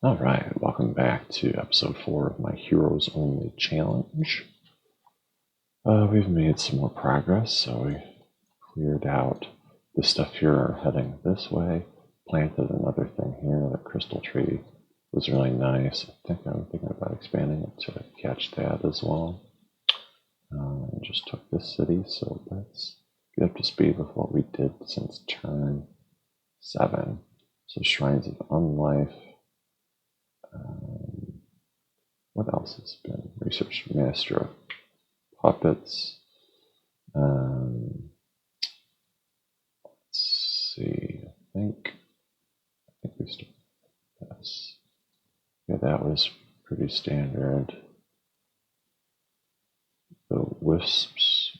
All right, welcome back to episode 4 of my Heroes Only Challenge. We've made some more progress, so we cleared out the stuff here heading this way, planted another thing here. The crystal tree was really nice. I think I'm thinking about expanding it to catch that as well. Just took this city, so let's get up to speed with what we did since turn 7. So Shrines of Unlife. What else has been researched? Master of Puppets. Let's see. I think we started this. Yeah, that was pretty standard. The Wisps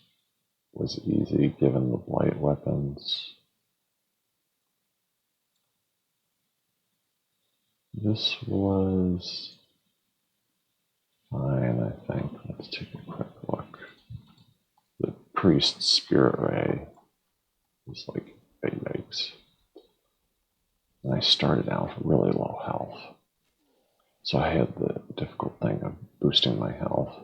was easy given the blight weapons. This was fine, I think. Let's take a quick look. The Priest's Spirit Ray was like, yikes. And I started out with really low health. So I had the difficult thing of boosting my health,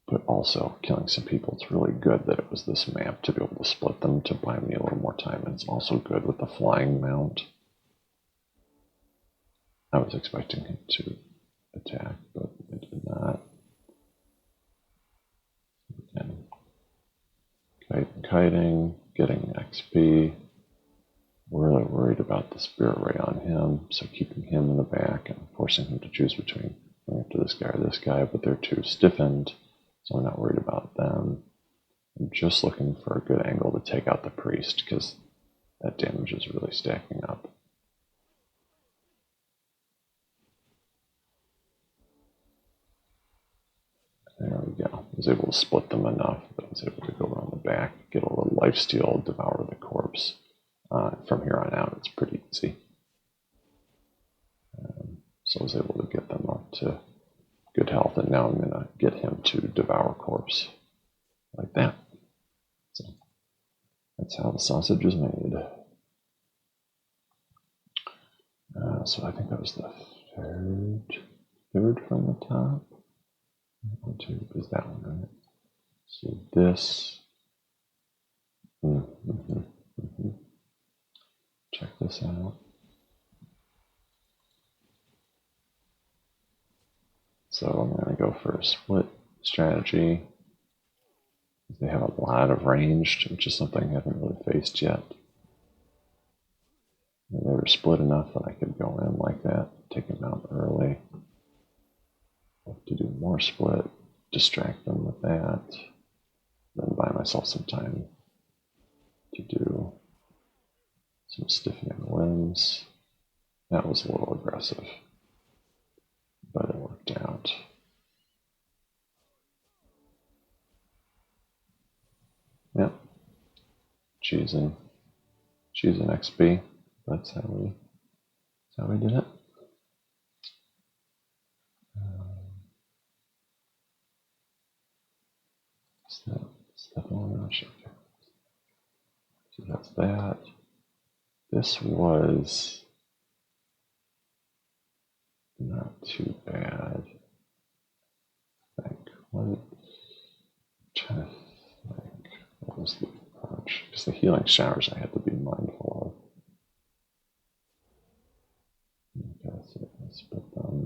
but also killing some people. It's really good that it was this map to be able to split them to buy me a little more time. And it's also good with the flying mount. I was expecting him to attack, but it did not. And kiting, getting XP. Really worried about the Spirit Ray on him, so keeping him in the back and forcing him to choose between going after this guy or this guy, but they're too stiffened, so I'm not worried about them. I'm just looking for a good angle to take out the priest, because that damage is really stacking up. There we go. I was able to split them enough that I was able to go around the back, get a little lifesteal, devour the corpse. From here on out, it's pretty easy. So I was able to get them up to good health, and now I'm going to get him to devour corpse like that. So that's how the sausage is made. So I think that was the third from the top. 1, 2 is that one, right? So this. Check this out. So I'm going to go for a split strategy. They have a lot of ranged, which is something I haven't really faced yet. And they were split enough that I could go in like that, take them out early. I'll have to do more split, distract them with that, then buy myself some time to do some stiffening limbs. That was a little aggressive, but it worked out. Yep. Choosing XP. That's how we did it. So that's that. This was not too bad. I think. I'm trying to think. What was the approach? Because the healing showers I had to be mindful of. Okay, so I split them.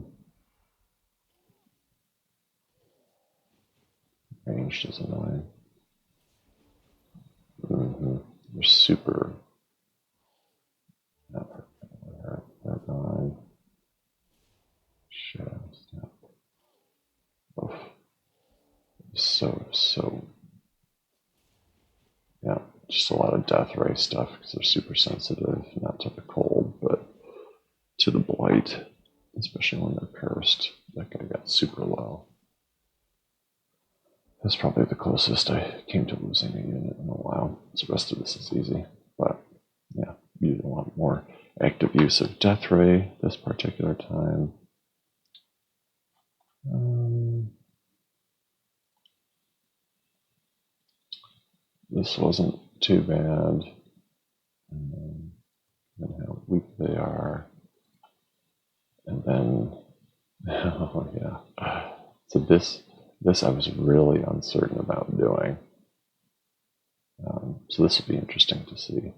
Ranged is annoying. They're super. They're gone. Shadow step. Oof. So. Yeah, just a lot of death ray stuff because they're super sensitive, not to the cold, but to the blight, especially when they're cursed. That guy got super low. That's probably the closest I came to losing a unit in a while. So the rest of this is easy, but yeah, you want more active use of death ray this particular time. This wasn't too bad. And how weak they are. And then, oh yeah. So this I was really uncertain about doing. So this will be interesting to see.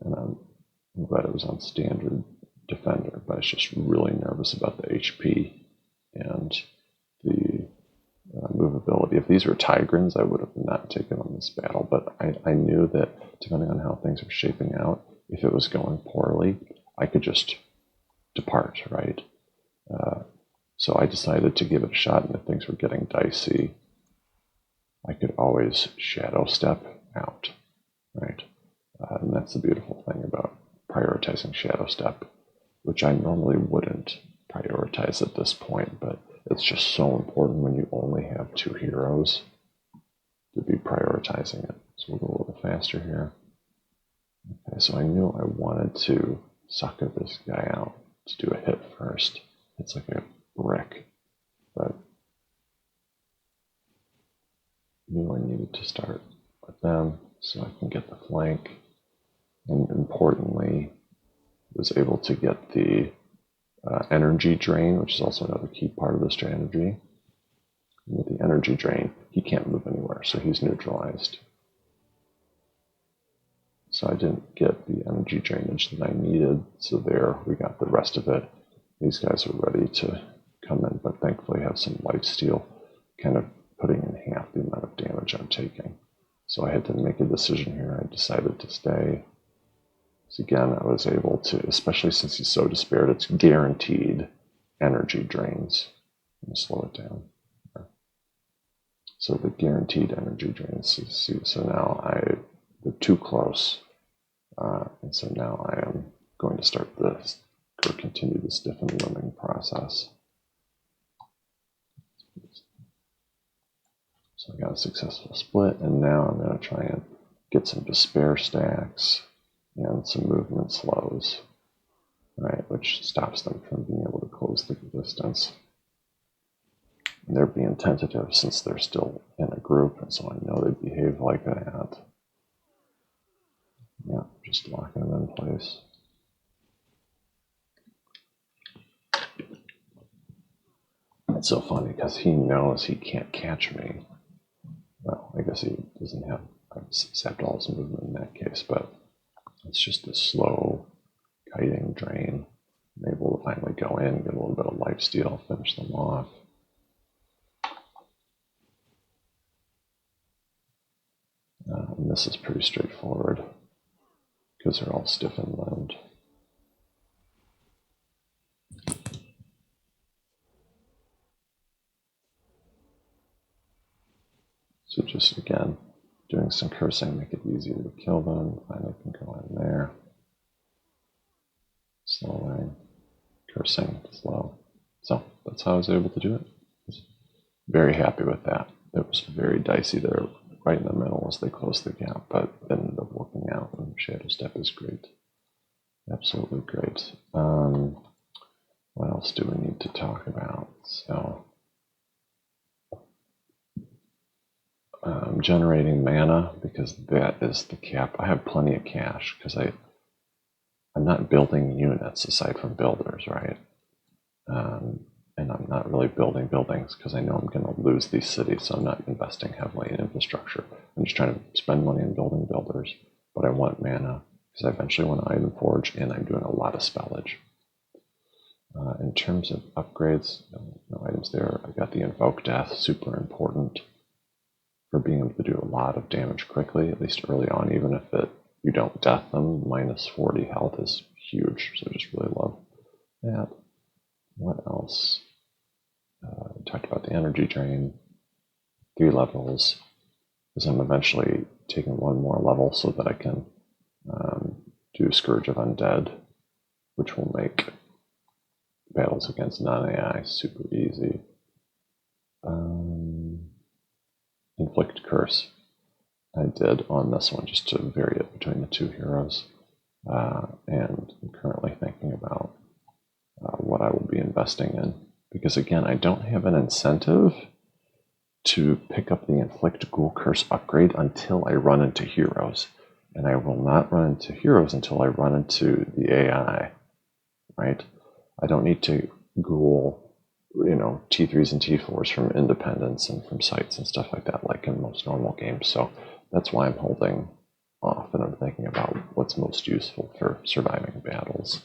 And I'm glad it was on standard defender, but I was just really nervous about the HP and the movability. If these were Tigrans, I would have not taken on this battle, but I knew that depending on how things were shaping out, if it was going poorly, I could just depart, right? So I decided to give it a shot, and if things were getting dicey, I could always shadow step out, right? And that's the beautiful thing about prioritizing shadow step, which I normally wouldn't prioritize at this point, but it's just so important when you only have 2 heroes to be prioritizing it. So we'll go a little faster here. Okay, so I knew I wanted to sucker this guy out to do a hit first. It's like a brick, but knew I needed to start with them so I can get the flank, and importantly, was able to get the energy drain, which is also another key part of the strategy. And with the energy drain, he can't move anywhere, so he's neutralized. So I didn't get the energy drainage that I needed, so there we got the rest of it. These guys are ready to come in, but thankfully have some lifesteal, kind of putting in half the amount of damage I'm taking. So I had to make a decision here. I decided to stay. So again, I was able to, especially since he's so disparate, it's guaranteed energy drains. Let me slow it down. So the guaranteed energy drains. So now they're too close. And so now I am going to start this, or continue the stiffen limbing process. So I got a successful split, and now I'm going to try and get some despair stacks and some movement slows, right, which stops them from being able to close the distance. And they're being tentative since they're still in a group, and so I know they behave like that. Yeah, just locking them in place. It's so funny because he knows he can't catch me. Well, I guess he doesn't have sapped all his movement in that case, but it's just a slow kiting drain. I'm able to finally go in, get a little bit of lifesteal, finish them off. And this is pretty straightforward because they're all stiff and limbed. So just again, doing some cursing, make it easier to kill them. Finally can go in there. Slowing, cursing, slow. So that's how I was able to do it. I was very happy with that. It was very dicey there, right in the middle as they closed the gap, but it ended up working out, and Shadow Step is great. Absolutely great. What else do we need to talk about? So generating mana, because that is the cap. I have plenty of cash because I'm not building units aside from builders, right? And I'm not really building buildings because I know I'm going to lose these cities, so I'm not investing heavily in infrastructure. I'm just trying to spend money on building builders, but I want mana because I eventually want to item forge, and I'm doing a lot of spellage. In terms of upgrades, no items there. I got the Invoke Death, super important for being able to do a lot of damage quickly, at least early on, even if you don't death them. Minus 40 health is huge, so I just really love that. What else? I talked about the energy drain, 3 levels, because I'm eventually taking 1 more level so that I can do Scourge of Undead, which will make battles against non-AI super easy. Inflict Curse. I did on this one just to vary it between the 2 heroes. And I'm currently thinking about what I will be investing in. Because again, I don't have an incentive to pick up the Inflict Ghoul Curse upgrade until I run into heroes. And I will not run into heroes until I run into the AI, right? I don't need to ghoul, T3s and T4s from independents and from sites and stuff like that, like in most normal games. So that's why I'm holding off, and I'm thinking about what's most useful for surviving battles.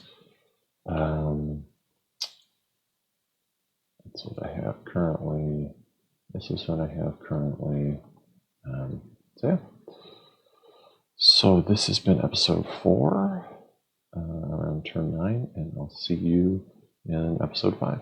That's what I have currently. This is what I have currently. So yeah. So this has been episode 4, around turn 9, and I'll see you in episode 5.